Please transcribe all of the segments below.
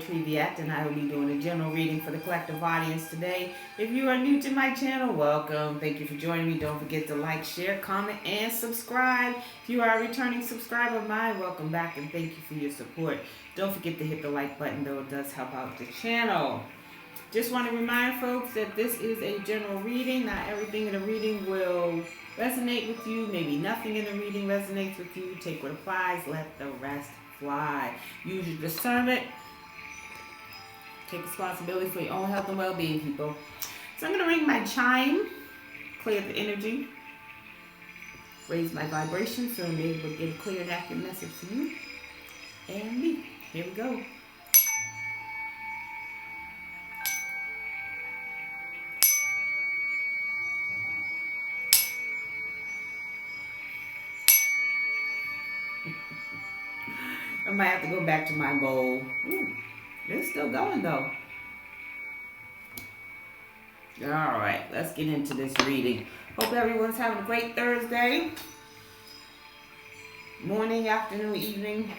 Privyet, and I will be doing a general reading for the collective audience today. If you are new to my channel, welcome. Thank you for joining me. Don't forget to like, share, comment, and subscribe. If you are a returning subscriber of mine, welcome back and thank you for your support. Don't forget to hit the like button, though it does help out the channel. Just want to remind folks that this is a general reading. Not everything in the reading will resonate with you. Maybe nothing in the reading resonates with you. Take what applies, let the rest fly. Use your discernment. Take responsibility for your own health and well-being, people. So I'm going to ring my chime, clear the energy, raise my vibration so I'm able to get a clear and accurate message for you and me. Here we go. I might have to go back to my bowl. Ooh, it's still going though. Alright, let's get into this reading. Hope everyone's having a great Thursday. Morning, afternoon, evening.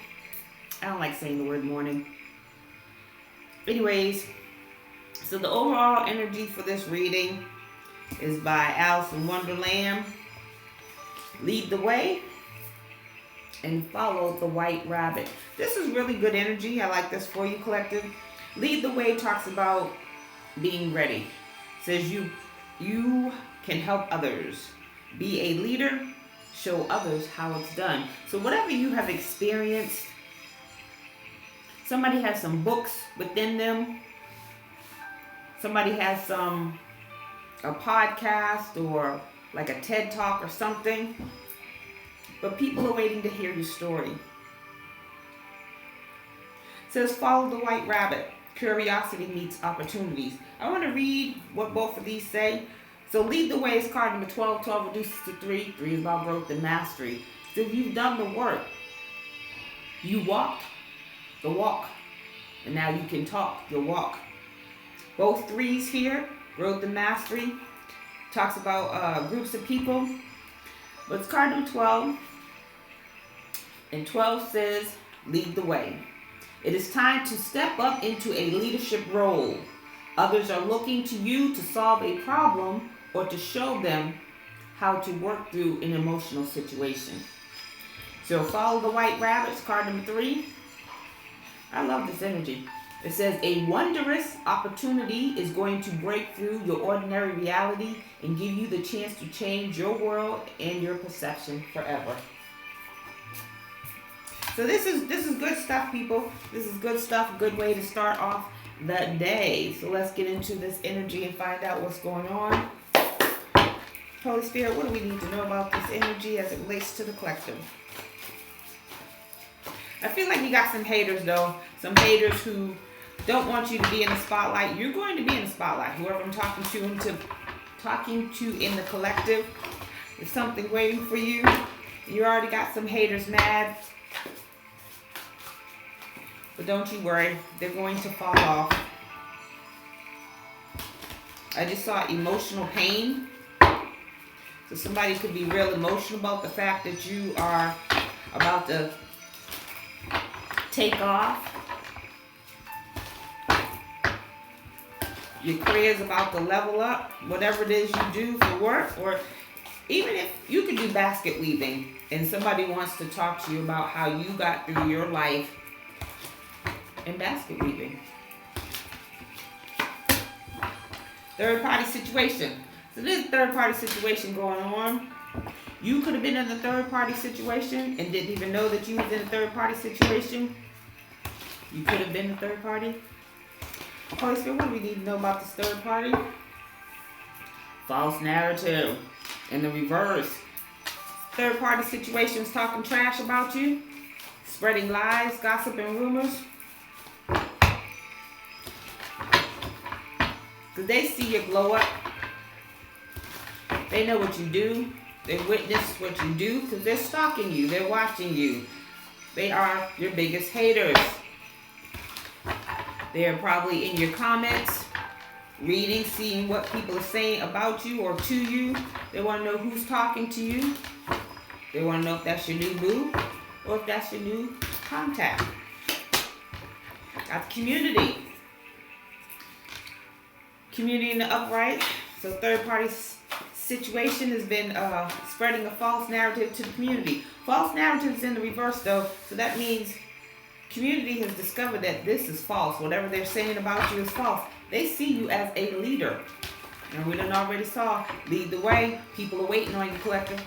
I don't like saying the word morning. Anyways, so the overall energy for this reading is by Alice in Wonderland. Lead the way and follow the white rabbit. This is really good energy. I like this for you, collective. Lead the way talks about being ready. Says you can help others. Be a leader. Show others how it's done. So whatever you have experienced, somebody has some books within them. Somebody has a podcast or like a TED Talk or something. But people are waiting to hear your story. It says, follow the white rabbit. Curiosity meets opportunities. I want to read what both of these say. So lead the way is card number 12. 12 reduces to 3. 3 is about growth and mastery. So if you've done the work, you walked the walk. And now you can talk your walk. Both 3s here, growth and mastery, talks about groups of people. But it's card number 12. And 12 says, lead the way. It is time to step up into a leadership role. Others are looking to you to solve a problem or to show them how to work through an emotional situation. So follow the white rabbits, card number 3. I love this energy. It says, a wondrous opportunity is going to break through your ordinary reality and give you the chance to change your world and your perception forever. So this is good stuff, people. This is good stuff, good way to start off the day. So let's get into this energy and find out what's going on. Holy Spirit, what do we need to know about this energy as it relates to the collective? I feel like you got some haters, though. Some haters who don't want you to be in the spotlight. You're going to be in the spotlight. Whoever I'm talking to in the collective, there's something waiting for you. You already got some haters mad. But don't you worry, they're going to fall off. I just saw emotional pain. So somebody could be real emotional about the fact that you are about to take off. Your career is about to level up. Whatever it is you do for work, or even if you could do basket weaving and somebody wants to talk to you about how you got through your life in basket weaving. Third party situation. So there's a third party situation going on. You could have been in a third party situation and didn't even know that you was in a third party situation. You could have been a third party. Holy Spirit, what do we need to know about this third party? False narrative. In the reverse. Third party situations talking trash about you. Spreading lies, gossip, and rumors. Because they see you glow up. They know what you do. They witness what you do because they're stalking you. They're watching you. They are your biggest haters. They're probably in your comments, reading, seeing what people are saying about you or to you. They want to know who's talking to you. They want to know if that's your new boo or if that's your new contact. Got the community. Community in the upright. So third party situation has been spreading a false narrative to the community. False narratives in the reverse though, so that means community has discovered that this is false. Whatever they're saying about you is false. They see you as a leader. And we done already saw, lead the way. People are waiting on you, collective.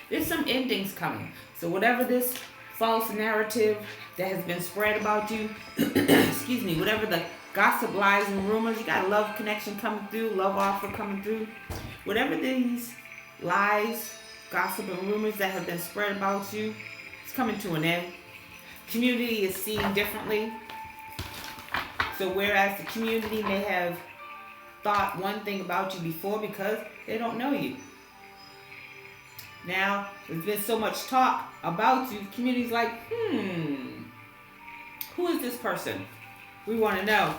There's some endings coming. So whatever this false narrative that has been spread about you, excuse me, whatever the gossip, lies, and rumors, you got a love connection coming through, love offer coming through. Whatever these lies, gossip, and rumors that have been spread about you, it's coming to an end. Community is seen differently. So whereas the community may have thought one thing about you before because they don't know you. Now, there's been so much talk about you, the community's like, who is this person? We want to know.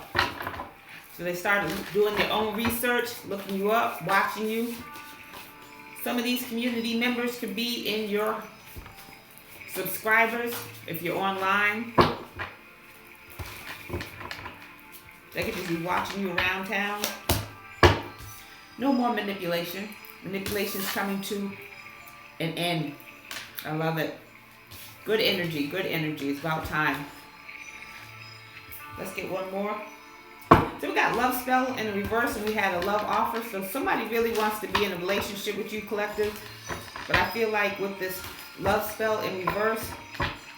So they started doing their own research, looking you up, watching you. Some of these community members could be in your subscribers if you're online. They could just be watching you around town. No more manipulation. Manipulation's coming to an end. I love it. Good energy, good energy. It's about time. Let's get one more. So we got love spell in the reverse and we had a love offer. So somebody really wants to be in a relationship with you, collective. But I feel like with this love spell in reverse,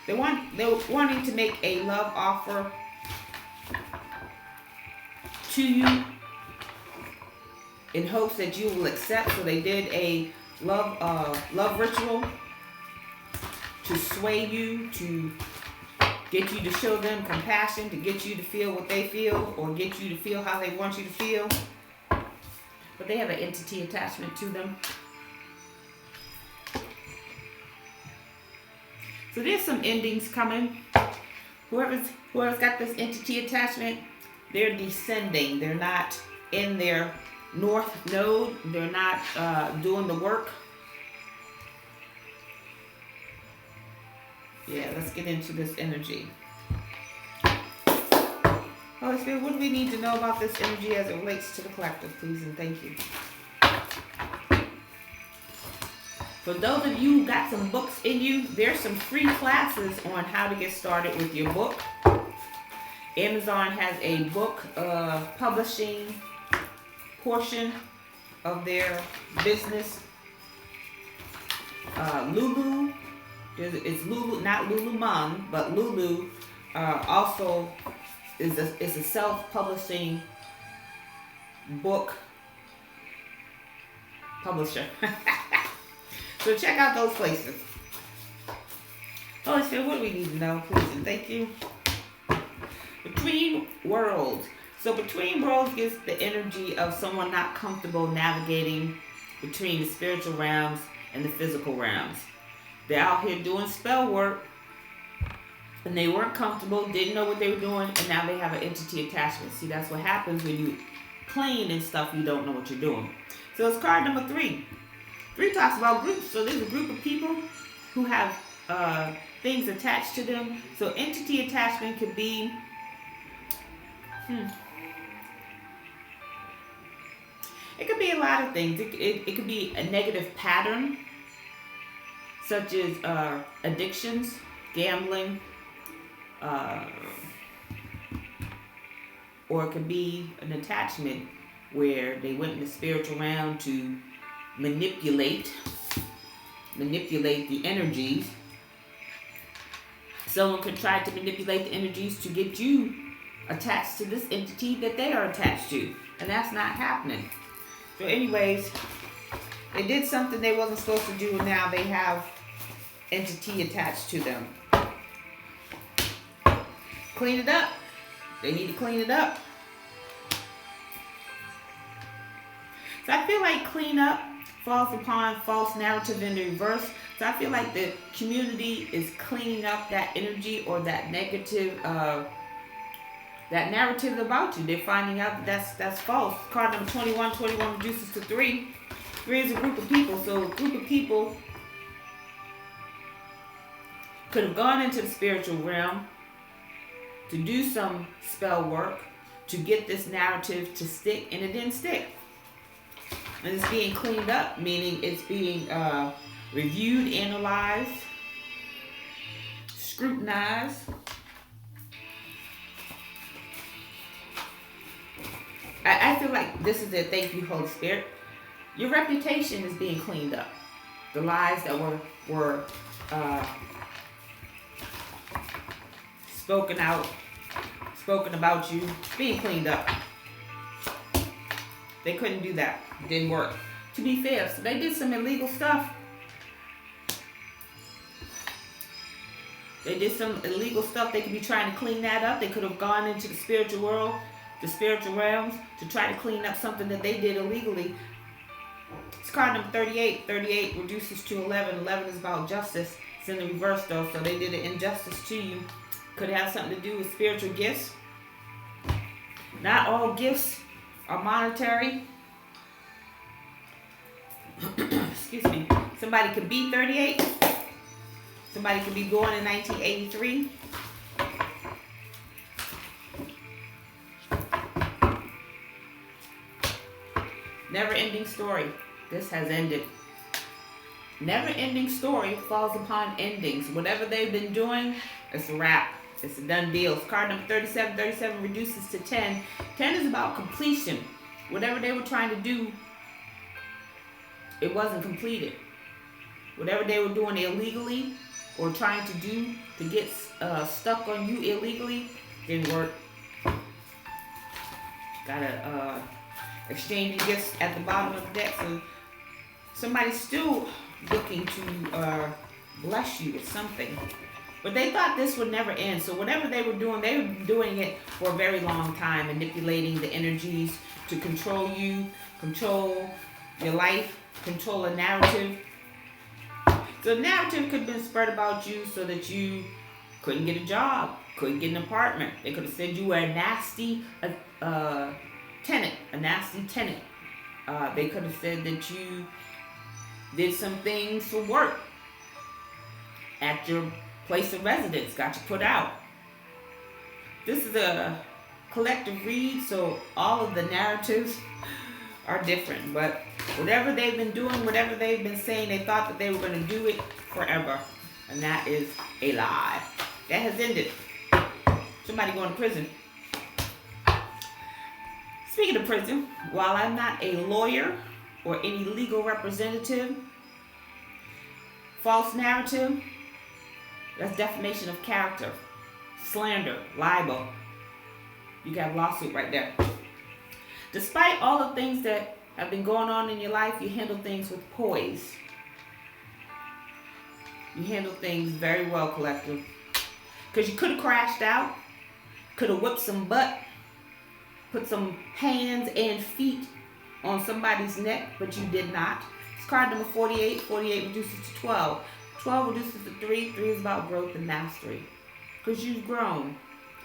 they're wanting to make a love offer to you in hopes that you will accept. So they did a love ritual to sway you, to get you to show them compassion, to get you to feel what they feel, or get you to feel how they want you to feel. But they have an entity attachment to them. So there's some endings coming. Whoever's got this entity attachment, they're descending. They're not in their north node. They're not doing the work. Yeah, let's get into this energy. Holy Spirit, what do we need to know about this energy as it relates to the collective, please, and thank you. For those of you who got some books in you, there's some free classes on how to get started with your book. Amazon has a book publishing portion of their business. Lulu, it's Lulu, not Lululemon, but Lulu also is a self-publishing book publisher. So check out those places. Holy Spirit, what do we need to know, please, and thank you. Between worlds. So between worlds gives the energy of someone not comfortable navigating between the spiritual realms and the physical realms. They're out here doing spell work, and they weren't comfortable, didn't know what they were doing, and now they have an entity attachment. See, that's what happens when you clean and stuff, you don't know what you're doing. So it's card number 3. 3 talks about groups. So there's a group of people who have things attached to them. So entity attachment could be it could be a lot of things. It could be a negative pattern, such as addictions, gambling, or it could be an attachment where they went in the spiritual realm to manipulate the energies. Someone could try to manipulate the energies to get you attached to this entity that they are attached to, and that's not happening. So anyways, they did something they wasn't supposed to do, and now they have entity attached to them. Clean it up. They need to clean it up. So I feel like clean up falls upon false narrative in the reverse. So I feel like the community is cleaning up that energy or that negative, that narrative about you. They're finding out that that's false. Card number 21, 21 reduces to 3. 3 is a group of people. So a group of people could have gone into the spiritual realm to do some spell work to get this narrative to stick, and it didn't stick. And it's being cleaned up, meaning it's being reviewed, analyzed, scrutinized. I feel like this is it. Thank you, Holy Spirit. Your reputation is being cleaned up. The lies that were spoken about you, being cleaned up. They couldn't do that. It didn't work. To be fair, so they did some illegal stuff. They did some illegal stuff. They could be trying to clean that up. They could have gone into the spiritual world, the spiritual realms, to try to clean up something that they did illegally. It's card number 38. 38 reduces to 11. 11 is about justice. It's in the reverse though, so they did an injustice to you. Could have something to do with spiritual gifts. Not all gifts are monetary. Excuse me. Somebody could be 38. Somebody could be born in 1983. Never-ending story. This has ended. Never-ending story falls upon endings. Whatever they've been doing, it's a wrap. It's a done deal. Card number 37. 37 reduces to 10. 10 is about completion. Whatever they were trying to do, it wasn't completed. Whatever they were doing illegally or trying to do to get stuck on you illegally, didn't work. Gotta exchange your gifts at the bottom of the deck. So somebody's still looking to bless you with something. But they thought this would never end. So whatever they were doing it for a very long time, manipulating the energies to control you, control your life, control a narrative. So the narrative could have been spread about you so that you couldn't get a job, couldn't get an apartment. They could have said you were a nasty tenant, a nasty tenant. They could have said that you did some things for work at your place of residence, got you put out. This is a collective read, so all of the narratives are different. But whatever they've been doing, whatever they've been saying, they thought that they were going to do it forever. And that is a lie. That has ended. Somebody going to prison. Speaking of prison, while I'm not a lawyer or any legal representative, false narrative, that's defamation of character, slander, libel. You got a lawsuit right there. Despite all the things that have been going on in your life, you handle things with poise. You handle things very well, collective. Because you could have crashed out, could have whipped some butt, put some hands and feet on somebody's neck, but you did not. It's card number 48. 48 reduces to 12. 12 reduces to 3. 3 is about growth and mastery. Because you've grown.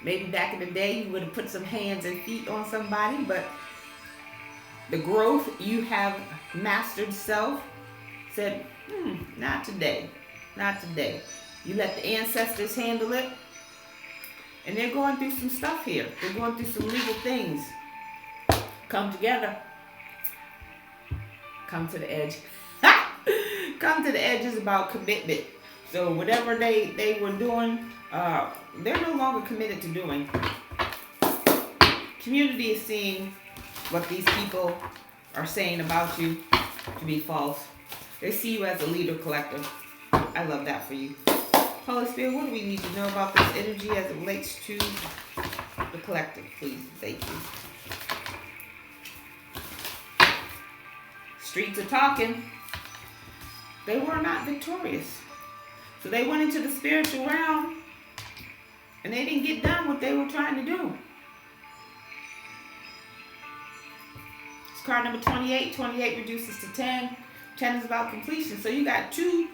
Maybe back in the day you would have put some hands and feet on somebody, but the growth, you have mastered self, said, not today. Not today. You let the ancestors handle it. And they're going through some stuff here. They're going through some legal things. Come together. Come to the edge. Come to the edge is about commitment. So whatever they were doing, they're no longer committed to doing. Community is seeing what these people are saying about you to be false. They see you as a leader, collective. I love that for you. Holy Spirit, what do we need to know about this energy as it relates to the collective, please? Thank you. Streets are talking. They were not victorious. So they went into the spiritual realm and they didn't get done what they were trying to do. It's card number 28. 28 reduces to 10. 10 is about completion. So you got two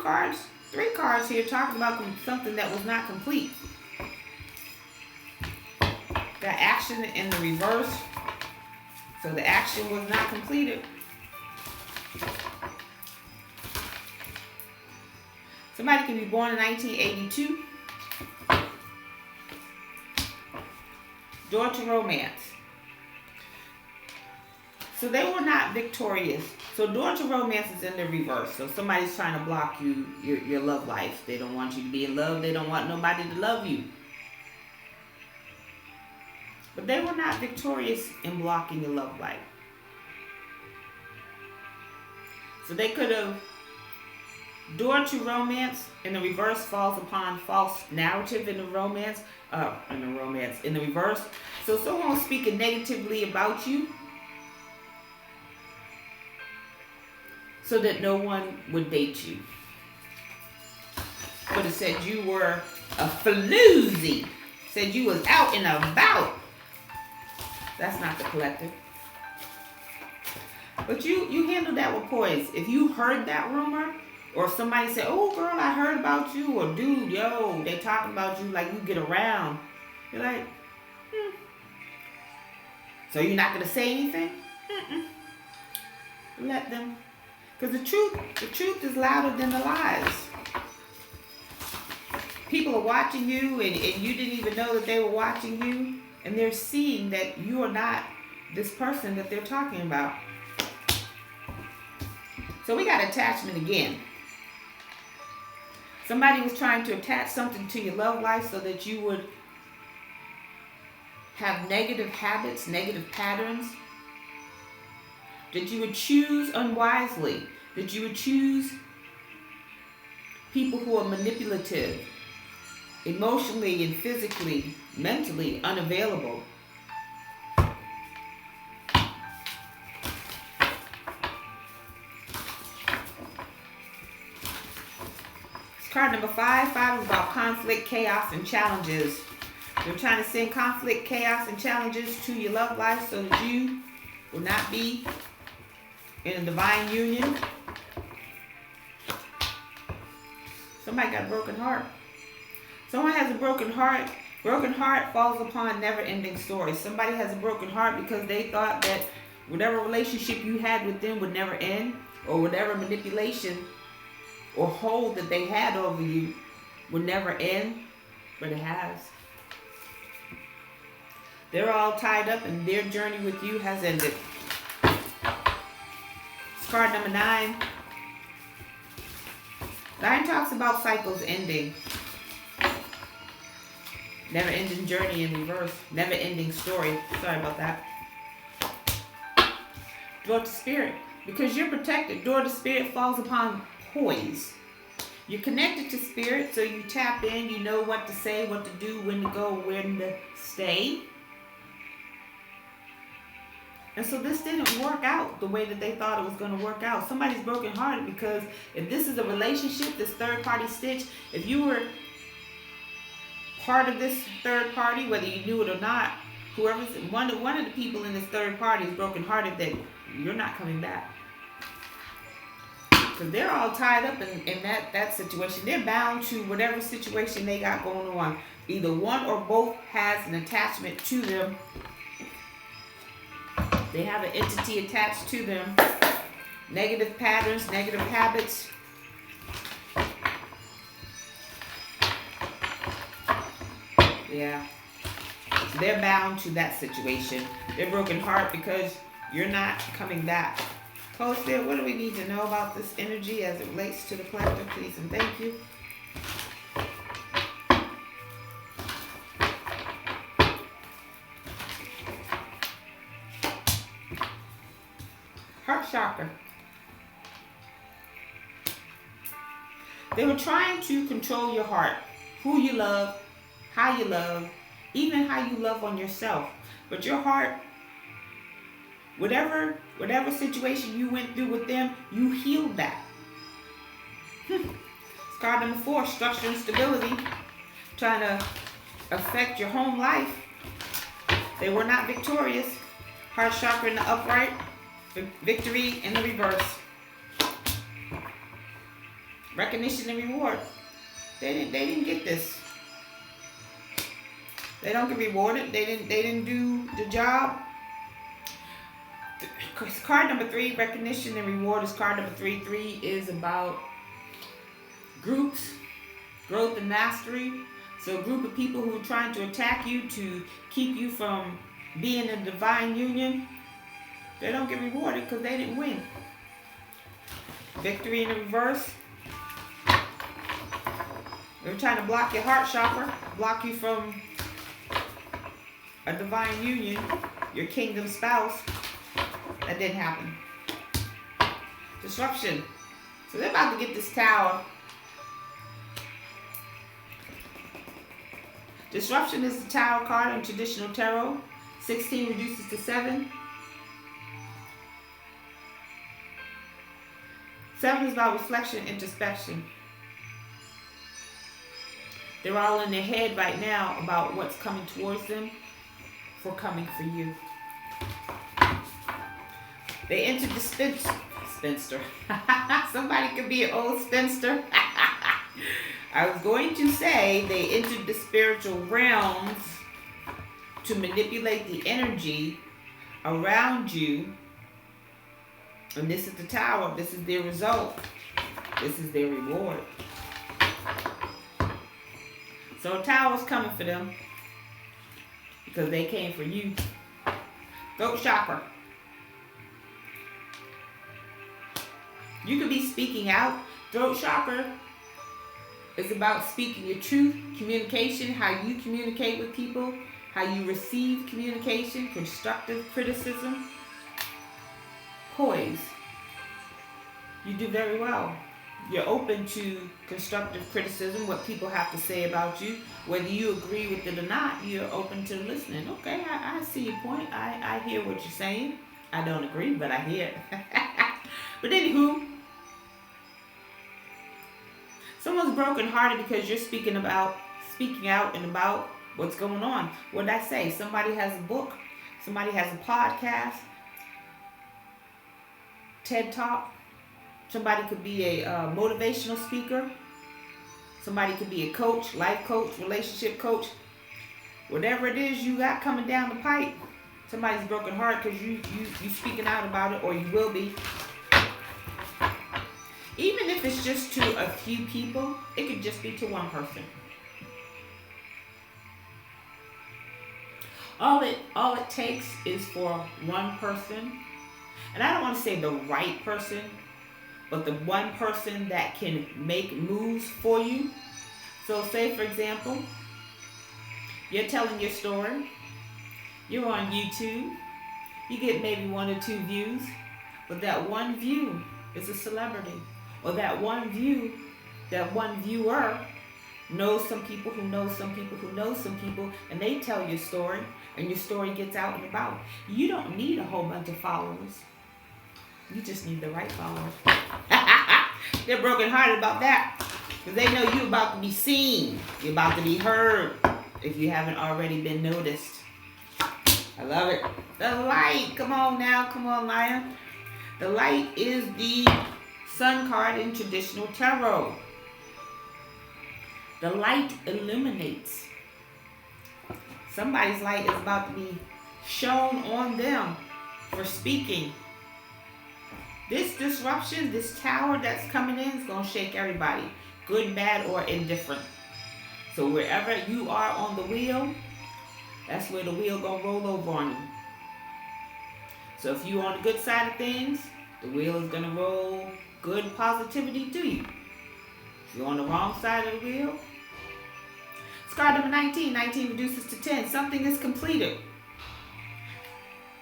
cards, 3 cards here talking about something that was not complete. Got action in the reverse. So the action was not completed. Somebody can be born in 1982. Door to romance. So they were not victorious. So door to romance is in the reverse. So somebody's trying to block you, your love life. They don't want you to be in love. They don't want nobody to love you. But they were not victorious in blocking your love life. So they could have, door to romance in the reverse falls upon false narrative in the romance, in the reverse. So someone was speaking negatively about you so that no one would date you. Could have said you were a floozy. Said you was out and about. That's not the collective. But you handle that with poise. If you heard that rumor, or if somebody said, oh girl, I heard about you, or dude, yo, they talking about you like you get around. You're like, So you're not going to say anything? Let them. Because the truth is louder than the lies. People are watching you and you didn't even know that they were watching you. And they're seeing that you are not this person that they're talking about. So we got attachment again. Somebody was trying to attach something to your love life so that you would have negative habits, negative patterns. That you would choose unwisely. That you would choose people who are manipulative, emotionally and physically, mentally unavailable. Card number 5. 5 is about conflict, chaos, and challenges. You're trying to send conflict, chaos, and challenges to your love life so that you will not be in a divine union. Somebody got a broken heart. Someone has a broken heart. Broken heart falls upon never-ending stories. Somebody has a broken heart because they thought that whatever relationship you had with them would never end, or whatever manipulation or hold that they had over you would never end, but it has. They're all tied up and their journey with you has ended. It's card number 9. 9 talks about cycles ending. Never-ending journey in reverse. Never-ending story. Sorry about that. Door to spirit. Because you're protected. Door to spirit falls upon poise. You're connected to spirit, so you tap in. You know what to say, what to do, when to go, when to stay. And so this didn't work out the way that they thought it was going to work out. Somebody's brokenhearted because if this is a relationship, this third-party stitch, if you were part of this third party, whether you knew it or not, whoever's one of the people in this third party is brokenhearted that you're not coming back. Because they're all tied up in that situation. They're bound to whatever situation they got going on. Either one or both has an attachment to them. They have an entity attached to them. Negative patterns, negative habits. Yeah. So they're bound to that situation. They're broken heart because you're not coming back. Coach Spirit, what do we need to know about this energy as it relates to the collective? Please and thank you. Heart chakra. They were trying to control your heart, who you love, how you love, even how you love on yourself. But your heart, whatever situation you went through with them, you healed that. It's card number 4, structure and stability. Trying to affect your home life. They were not victorious. Heart chakra in the upright. Victory in the reverse. Recognition and reward. They didn't get this. They don't get rewarded. They didn't do the job. Card number 3, recognition and reward, is card number 3. 3 is about groups, growth and mastery. So a group of people who are trying to attack you to keep you from being in divine union, they don't get rewarded because they didn't win. Victory in the reverse. They're trying to block your heart chakra, block you from a divine union, your kingdom spouse. That didn't happen. Disruption. So they're about to get this tower. Disruption is the tower card in traditional tarot. 16 reduces to 7. 7 is about reflection, introspection. They're all in their head right now about what's coming towards them for coming for you. They entered the spinster. Somebody could be an old spinster. I was going to say they entered the spiritual realms to manipulate the energy around you. And this is the tower. This is their result. This is their reward. So a tower's coming for them because they came for you. Throat chakra. You could be speaking out. Throat chakra is about speaking your truth, communication, how you communicate with people, how you receive communication, constructive criticism. Poise. You do very well. You're open to constructive criticism, what people have to say about you. Whether you agree with it or not, you're open to listening. Okay, I see your point. I hear what you're saying. I don't agree, but I hear it. But anywho, someone's brokenhearted because you're speaking out and about what's going on. What did I say? Somebody has a book. Somebody has a podcast. TED Talk. Somebody could be a motivational speaker. Somebody could be a coach, life coach, relationship coach. Whatever it is you got coming down the pipe, somebody's broken heart because you speaking out about it, or you will be. Even if it's just to a few people, it could just be to one person. All it takes is for one person, and I don't want to say the right person, but the one person that can make moves for you. So say, for example, you're telling your story, you're on YouTube, you get maybe 1 or 2 views, but that one view is a celebrity. Or that one viewer knows some people who know some people who know some people, and they tell your story, and your story gets out and about. You don't need a whole bunch of followers. You just need the right followers. They're brokenhearted about that because they know you're about to be seen. You're about to be heard if you haven't already been noticed. I love it. The light. Come on now. Come on, lion. The light is the sun card in traditional tarot. The light illuminates. Somebody's light is about to be shown on them for speaking. This disruption, this tower that's coming in is going to shake everybody. Good, bad, or indifferent. So wherever you are on the wheel, that's where the wheel going to roll over on you. So if you're on the good side of things, the wheel is going to roll good positivity to you. If you're on the wrong side of the wheel, it's card number 19. 19 reduces to 10. Something is completed.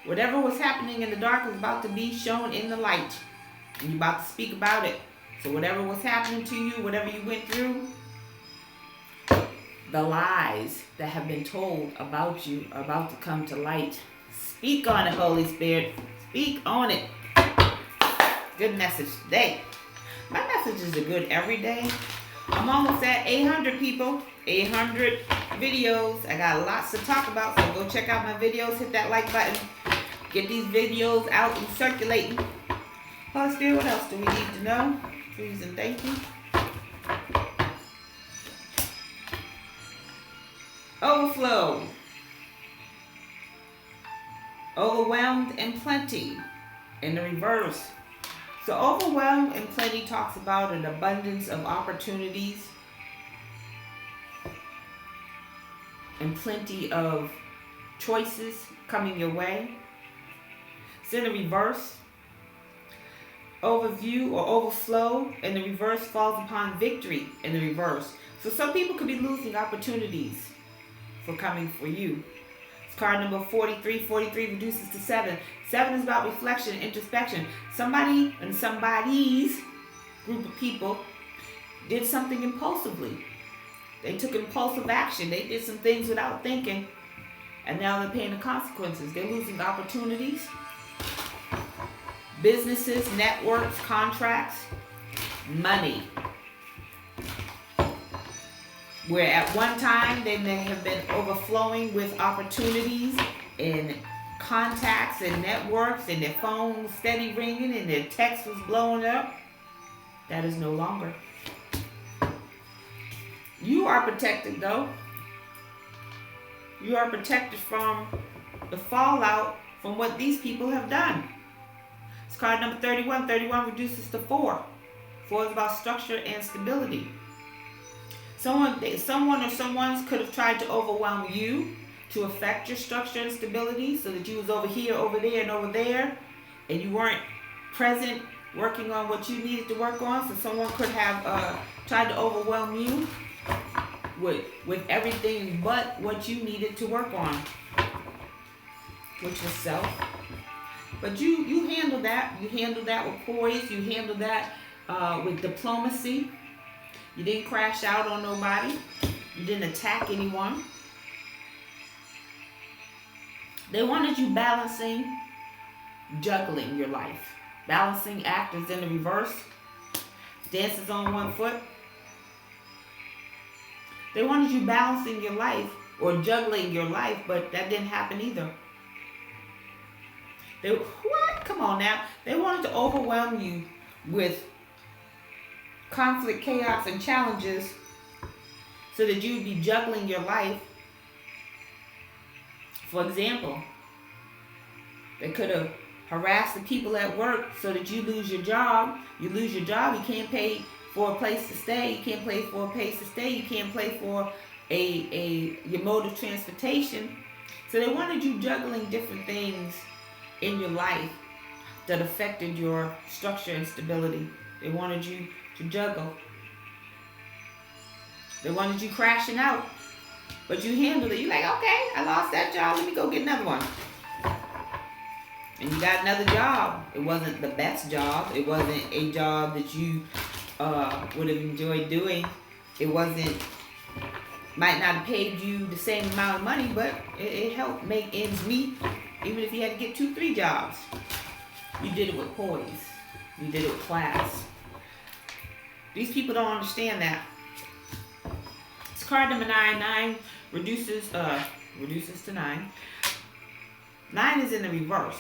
Whatever was happening in the dark is about to be shown in the light. And you're about to speak about it. So whatever was happening to you, whatever you went through, the lies that have been told about you are about to come to light. Speak on it, Holy Spirit. Speak on it. Good message today. My messages are good every day. I'm almost at 800 people, 800 videos. I got lots to talk about, so go check out my videos. Hit that like button. Get these videos out and circulating. Holy Spirit, what else do we need to know? Please and thank you. Overflow. Overwhelmed and plenty. In the reverse. So overwhelmed and plenty talks about an abundance of opportunities. and plenty of choices coming your way. It's in the reverse. Overview or overflow in the reverse falls upon victory in the reverse. So some people could be losing opportunities for coming for you. It's card number 43. 43 reduces to 7. 7 is about reflection, introspection. Somebody and somebody's group of people did something impulsively. They took impulsive action. They did some things without thinking. And now they're paying the consequences. They're losing opportunities. Businesses, networks, contracts, money. Where at one time they may have been overflowing with opportunities and contacts and networks, and their phone was steady ringing and their text was blowing up. That is no longer. You are protected though. You are protected from the fallout from what these people have done. It's card number 31. 31 reduces to 4. 4 is about structure and stability. Someone or someone's could have tried to overwhelm you to affect your structure and stability so that you was over here, over there, and over there, and you weren't present working on what you needed to work on. So someone could have tried to overwhelm you with everything but what you needed to work on, which was self. But you handled that. You handled that with poise. You handled that with diplomacy. You didn't crash out on nobody. You didn't attack anyone. They wanted you balancing, juggling your life. Balancing act is in the reverse. Dances on one foot. They wanted you balancing your life or juggling your life, but that didn't happen either. What? Come on now. They wanted to overwhelm you with conflict, chaos, and challenges so that you'd be juggling your life. For example, they could have harassed the people at work so that you lose your job. You lose your job, you can't pay for a place to stay. You can't pay for a place to stay. You can't pay for your mode of transportation. So they wanted you juggling different things in your life that affected your structure and stability. They wanted you to juggle. They wanted you crashing out. But you handled it. You're like, okay, I lost that job. Let me go get another one. And you got another job. It wasn't the best job. It wasn't a job that you would have enjoyed doing. It might not have paid you the same amount of money, but it helped make ends meet. Even if you had to get 2-3 jobs. You did it with poise. You did it with class. These people don't understand that. It's card number 9. 9 reduces to 9. 9 is in the reverse.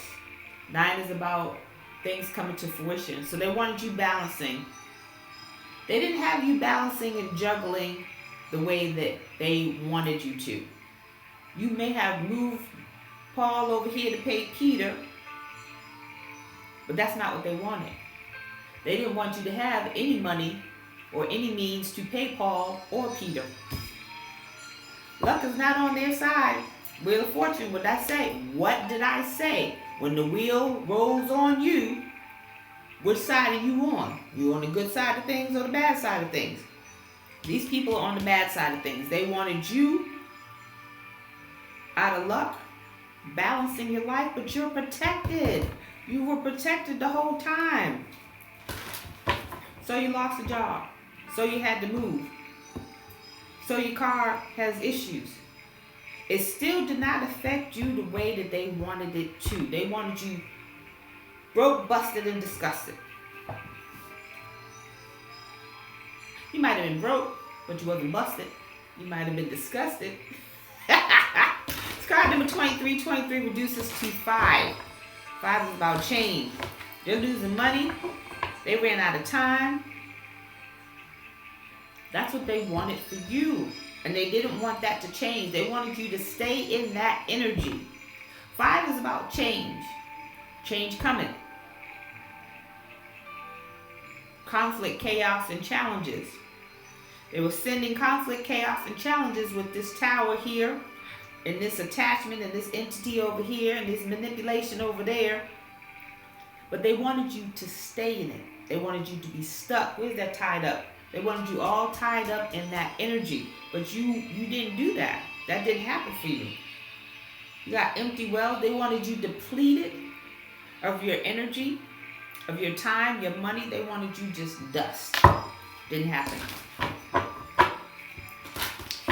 9 is about things coming to fruition. So they wanted you balancing. They didn't have you balancing and juggling the way that they wanted you to. You may have moved Paul over here to pay Peter, but that's not what they wanted. They didn't want you to have any money or any means to pay Paul or Peter. Luck is not on their side. Wheel of Fortune, what did I say? What did I say? When the wheel rolls on you, which side are you on? You on the good side of things or the bad side of things? These people are on the bad side of things. They wanted you out of luck, balancing your life, but you're protected. You were protected the whole time. So you lost a job. So you had to move. So your car has issues. It still did not affect you the way that they wanted it to. They wanted you broke, busted, and disgusted. You might have been broke, but you wasn't busted. You might have been disgusted. It's card number 23. 23 reduces to 5. 5 is about change. They're losing money. They ran out of time. That's what they wanted for you. And they didn't want that to change. They wanted you to stay in that energy. 5 is about change. Change coming. Conflict, chaos, and challenges. They were sending conflict, chaos, and challenges with this tower here and this attachment and this entity over here and this manipulation over there. But they wanted you to stay in it. They wanted you to be stuck. Where's that tied up? They wanted you all tied up in that energy. But you didn't do that. That didn't happen for you. You got empty wells. They wanted you depleted of your energy, of your time, your money. They wanted you just dust. Didn't happen.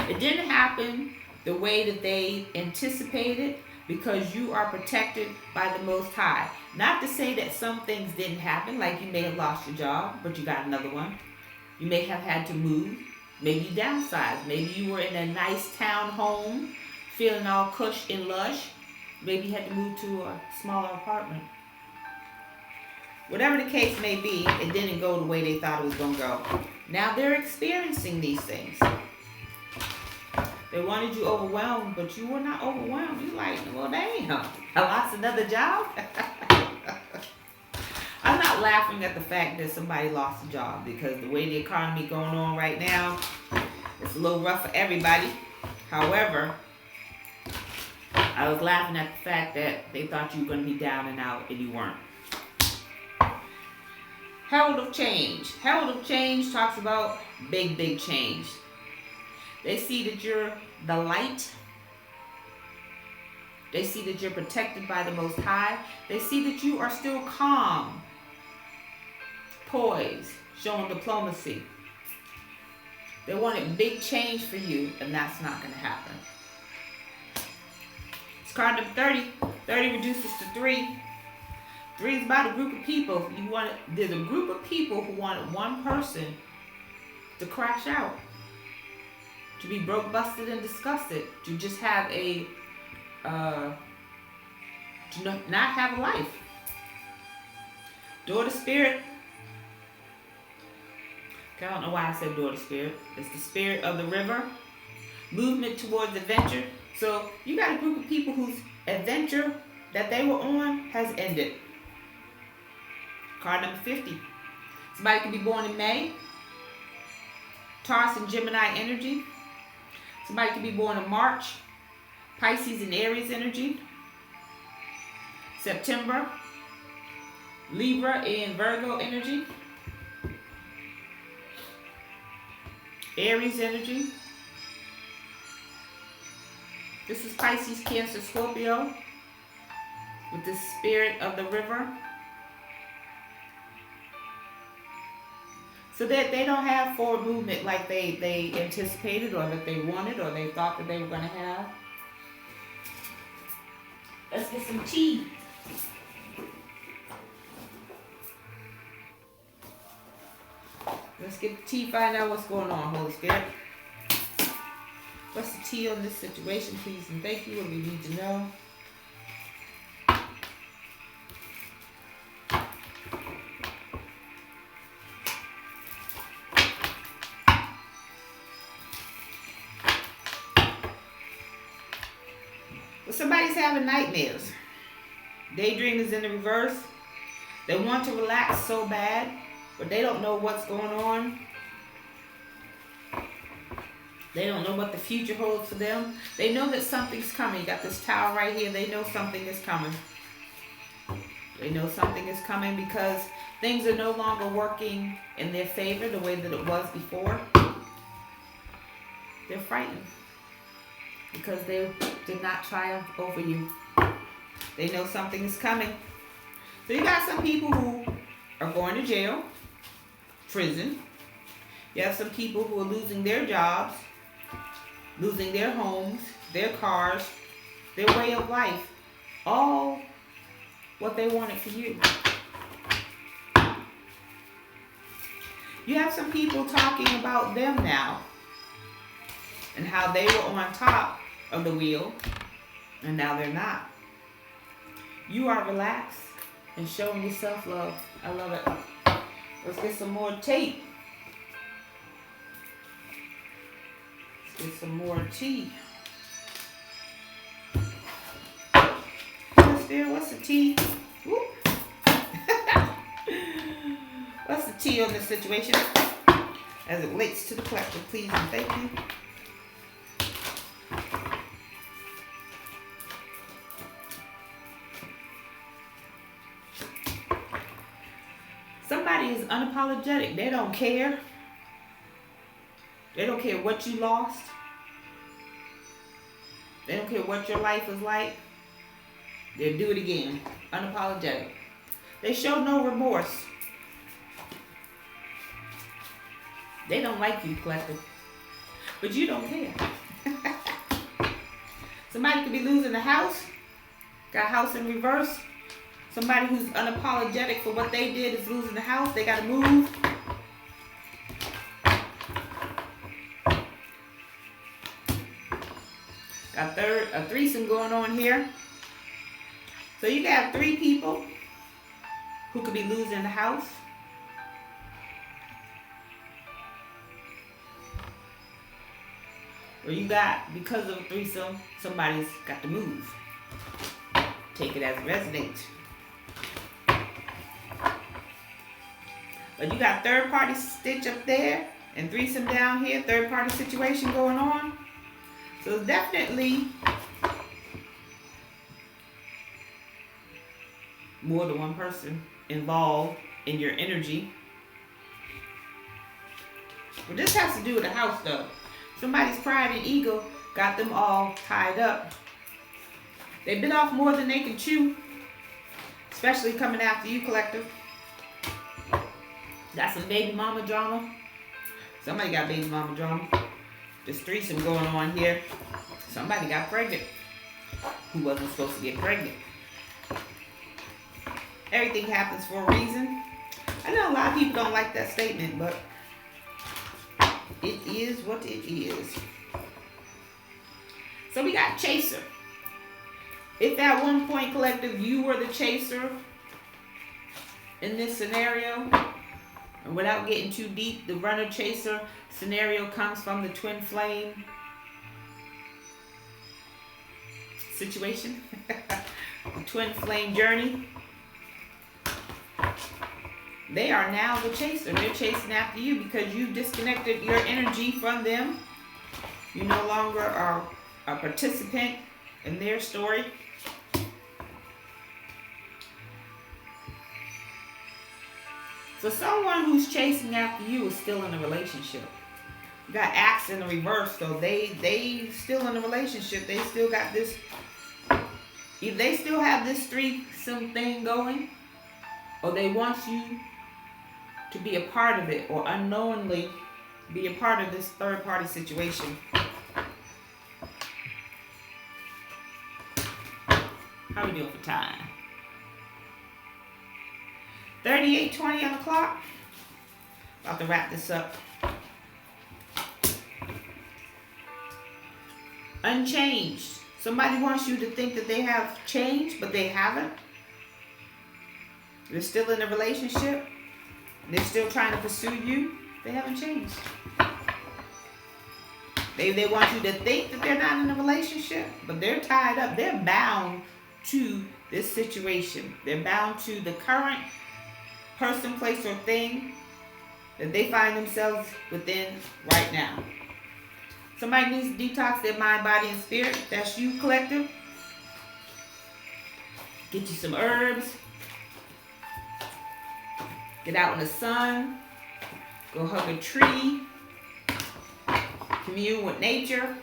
It didn't happen the way that they anticipated, because you are protected by the Most High. Not to say that some things didn't happen, like you may have lost your job, but you got another one. You may have had to move. Maybe you downsized. Maybe you were in a nice town home, feeling all cush and lush. Maybe you had to move to a smaller apartment. Whatever the case may be, it didn't go the way they thought it was going to go. Now they're experiencing these things. They wanted you overwhelmed, but you were not overwhelmed. You're like, well, damn, I lost another job. I'm not laughing at the fact that somebody lost a job, because the way the economy going on right now, it's a little rough for everybody. However, I was laughing at the fact that they thought you were going to be down and out, and you weren't. Herald of Change. Herald of Change talks about big, big change. They see that you're the light. They see that you're protected by the Most High. They see that you are still calm, poised, showing diplomacy. They wanted big change for you, and that's not going to happen. It's card number 30. 30 reduces to 3. 3 is about a group of people. There's a group of people who wanted one person to crash out, to be broke, busted, and disgusted, to just have to not have a life. Daughter Spirit. I don't know why I said daughter spirit. It's the spirit of the river. Movement towards adventure. So you got a group of people whose adventure that they were on has ended. Card number 50. Somebody can be born in May. Taurus and Gemini energy. Somebody can be born in March. Pisces and Aries energy. September. Libra and Virgo energy. Aries energy. This is Pisces, Cancer, Scorpio with the spirit of the river. So that they don't have forward movement like they anticipated, or that they wanted, or they thought that they were going to have. Let's get some tea. Let's get the tea, find out what's going on, Holy Spirit. What's the tea on this situation, please and thank you, what we need to know. Well, somebody's having nightmares. Daydream is in the reverse. They want to relax so bad, but they don't know what's going on. They don't know what the future holds for them. They know that something's coming. You got this tower right here. They know something is coming. They know something is coming because things are no longer working in their favor the way that it was before. They're frightened because they did not triumph over you. They know something is coming. So you got some people who are going to jail, prison. You have some people who are losing their jobs, losing their homes, their cars, their way of life. All what they wanted for you. You have some people talking about them now and how they were on top of the wheel and now they're not. You are relaxed and showing you self-love. I love it. Let's get some more tape. Let's get some more tea. What's the tea? Whoop. What's the tea on this situation as it relates to the collective, please and thank you. Somebody is unapologetic. They don't care. They don't care what you lost. They don't care what your life is like. They'll do it again. Unapologetic. They show no remorse. They don't like you, collective. But you don't care. Somebody could be losing a house. Got a house in reverse. Somebody who's unapologetic for what they did is losing the house. They got to move. Got a threesome going on here. So you got 3 people who could be losing the house. Or you got, because of a threesome, somebody's got to move. Take it as it resonates. But you got third party stitch up there and threesome down here, third party situation going on. So it's definitely more than one person involved in your energy. But this has to do with the house though. Somebody's pride and ego got them all tied up. They bit off more than they can chew, especially coming after you, collective. Got some baby mama drama. Somebody got baby mama drama. There's threesome going on here. Somebody got pregnant who wasn't supposed to get pregnant. Everything happens for a reason. I know a lot of people don't like that statement, but it is what it is. So we got chaser. If at one point, collective, you were the chaser in this scenario, and without getting too deep, the runner-chaser scenario comes from the twin flame situation, the twin flame journey. They are now the chaser. They're chasing after you because you disconnected your energy from them. You no longer are a participant in their story. So someone who's chasing after you is still in a relationship. You got acts in the reverse, so they still in a relationship. They still got this. They still have this threesome thing going, or they want you to be a part of it, or unknowingly be a part of this third party situation. How we doing for time? 38:20 on the clock. About to wrap this up. Unchanged. Somebody wants you to think that they have changed, but they haven't. They're still in a relationship. They're still trying to pursue you. They haven't changed. They want you to think that they're not in a relationship, but they're tied up. They're bound to this situation. They're bound to the current person, place, or thing that they find themselves within right now. Somebody needs to detox their mind, body, and spirit. That's you, collective. Get you some herbs. Get out in the sun. Go hug a tree. Commune with nature.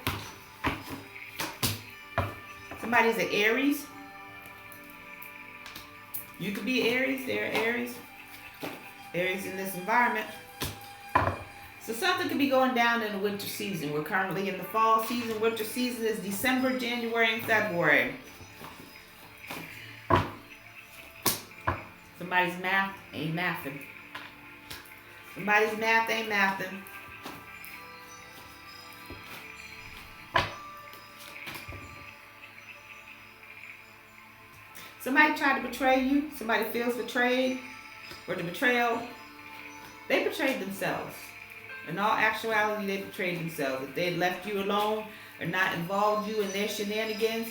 Somebody's an Aries. You could be Aries. They're Aries. Aries in this environment. So something could be going down in the winter season. We're currently in the fall season. Winter season is December, January, and February. Somebody's math ain't mathing. Somebody's math ain't mathing. Somebody tried to betray you. Somebody feels betrayed. Or the betrayal, they betrayed themselves. In all actuality, they betrayed themselves. If they had left you alone or not involved you in their shenanigans,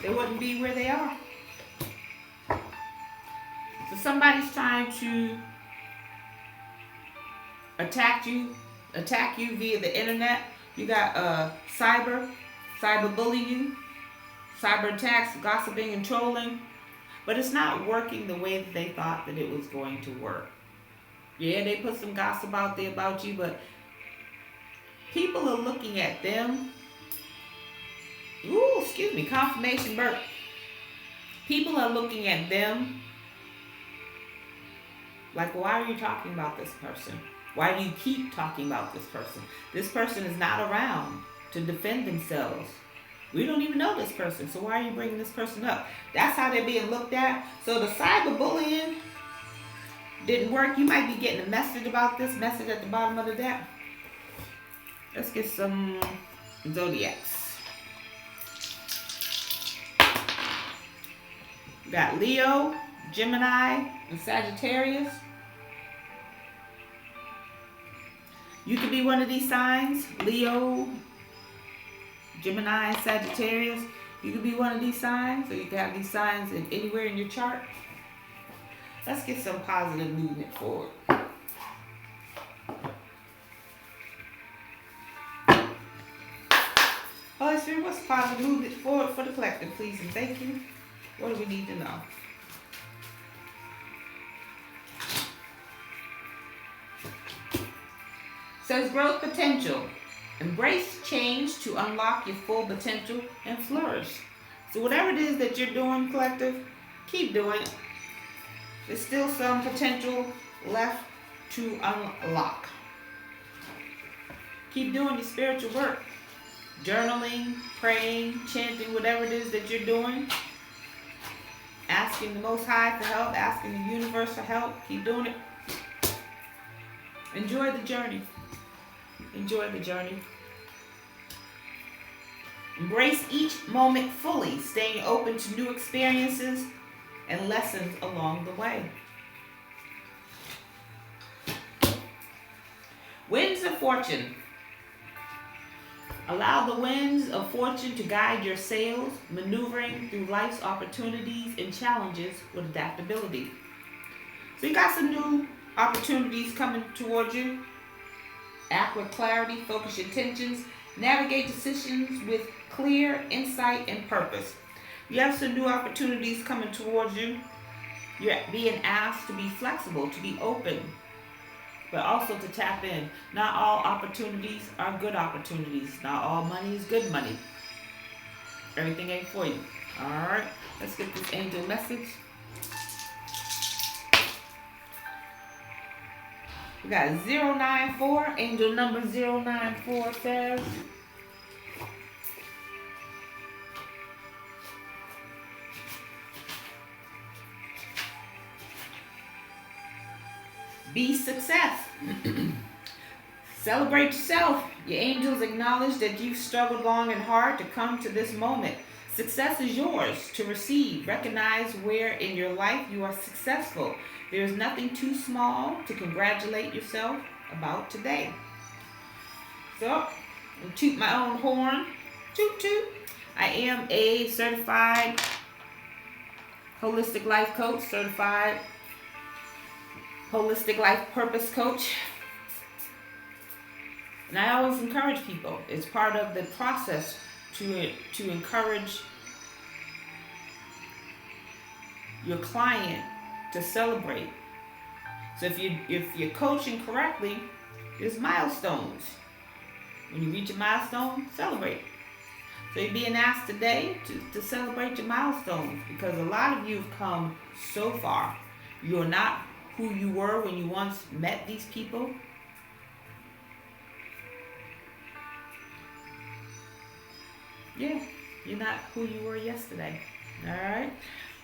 they wouldn't be where they are. So somebody's trying to attack you via the internet. You got cyber bullying, cyber attacks, gossiping, and trolling. but it's not working the way that they thought that it was going to work. Yeah, they put some gossip out there about you, but people are looking at them. Ooh, excuse me, confirmation burp. People are looking at them like, why are you talking about this person? Why do you keep talking about this person? This person is not around to defend themselves. We don't even know this person, so why are you bringing this person up? That's how they're being looked at. So the cyberbullying didn't work. You might be getting a message about this, message at the bottom of the deck. Let's get some zodiacs. We got Leo, Gemini, and Sagittarius. You could be one of these signs. Leo, Gemini, and Sagittarius. You could be one of these signs. So you can have these signs anywhere in your chart. Let's get some positive movement forward. Holy Spirit, what's positive movement forward for the collective, please and thank you. What do we need to know? Says growth potential. Embrace change to unlock your full potential and flourish. So whatever it is that you're doing, collective, keep doing it. There's still some potential left to unlock. Keep doing your spiritual work. Journaling, praying, chanting, whatever it is that you're doing. Asking the Most High for help, asking the universe for help. Keep doing it. Enjoy the journey. Enjoy the journey. Embrace each moment fully, staying open to new experiences and lessons along the way. Winds of fortune. Allow the winds of fortune to guide your sails, maneuvering through life's opportunities and challenges with adaptability. So you got some new opportunities coming towards you. Act with clarity, focus your attentions, navigate decisions with clear insight and purpose. You have some new opportunities coming towards you. You're being asked to be flexible, to be open, but also to tap in. Not all opportunities are good opportunities. Not all money is good money. Everything ain't for you. All right, let's get this angel message. We got 094, angel number 094 says, be success. Celebrate yourself. Your angels acknowledge that you've struggled long and hard to come to this moment. Success is yours to receive. Recognize where in your life you are successful. There is nothing too small to congratulate yourself about today. So, I'll toot my own horn. Toot toot. I am a certified holistic life coach, certified holistic life purpose coach. And I always encourage people. It's part of the process to encourage your client to celebrate. So if you're coaching correctly, there's milestones. When you reach a milestone, celebrate. So you're being asked today to celebrate your milestones, because a lot of you have come so far. You're not who you were when you once met these people. Yeah, you're not who you were yesterday. All right?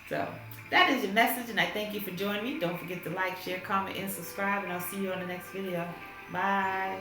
So that is your message, and I thank you for joining me. Don't forget to like, share, comment, and subscribe, and I'll see you on the next video. Bye.